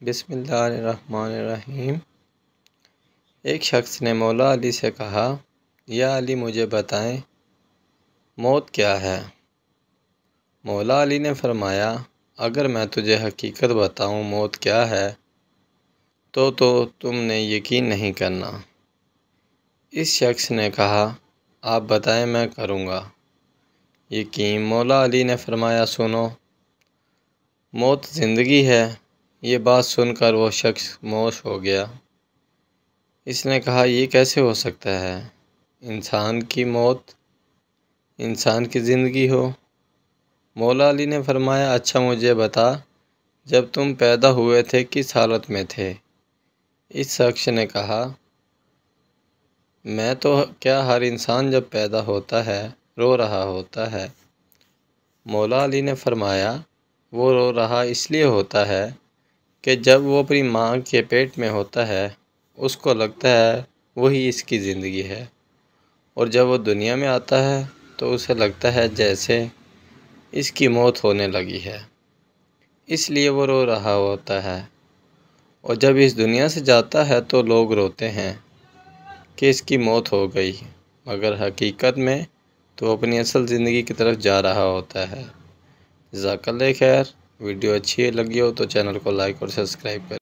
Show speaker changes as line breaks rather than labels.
بسم اللہ الرحمن الرحیم۔ ایک شخص نے مولا علی سے کہا، یا علی مجھے بتائیں موت کیا ہے؟ مولا علی نے فرمایا، اگر میں تجھے حقیقت بتاؤں موت کیا ہے تو تم نے یقین نہیں کرنا۔ اس شخص نے کہا، آپ بتائیں میں کروں گا یقین۔ مولا علی نے فرمایا، سنو، موت زندگی ہے۔ یہ بات سن کر وہ شخص خاموش ہو گیا۔ اس نے کہا، یہ کیسے ہو سکتا ہے؟ انسان کی موت انسان کی زندگی ہو؟ مولا علی نے فرمایا، اچھا مجھے بتا، جب تم پیدا ہوئے تھے کس حالت میں تھے؟ اس شخص نے کہا، میں تو کیا ہر انسان جب پیدا ہوتا ہے رو رہا ہوتا ہے۔ مولا علی نے فرمایا، وہ رو رہا اس لیے ہوتا ہے کہ جب وہ اپنی ماں کے پیٹ میں ہوتا ہے اس کو لگتا ہے وہی اس کی زندگی ہے، اور جب وہ دنیا میں آتا ہے تو اسے لگتا ہے جیسے اس کی موت ہونے لگی ہے، اس لیے وہ رو رہا ہوتا ہے۔ اور جب اس دنیا سے جاتا ہے تو لوگ روتے ہیں کہ اس کی موت ہو گئی، مگر حقیقت میں تو اپنی اصل زندگی کی طرف جا رہا ہوتا ہے۔ جزاک اللہ خیر۔ ویڈیو اچھی لگی ہو تو چینل کو لائک اور سبسکرائب کریں۔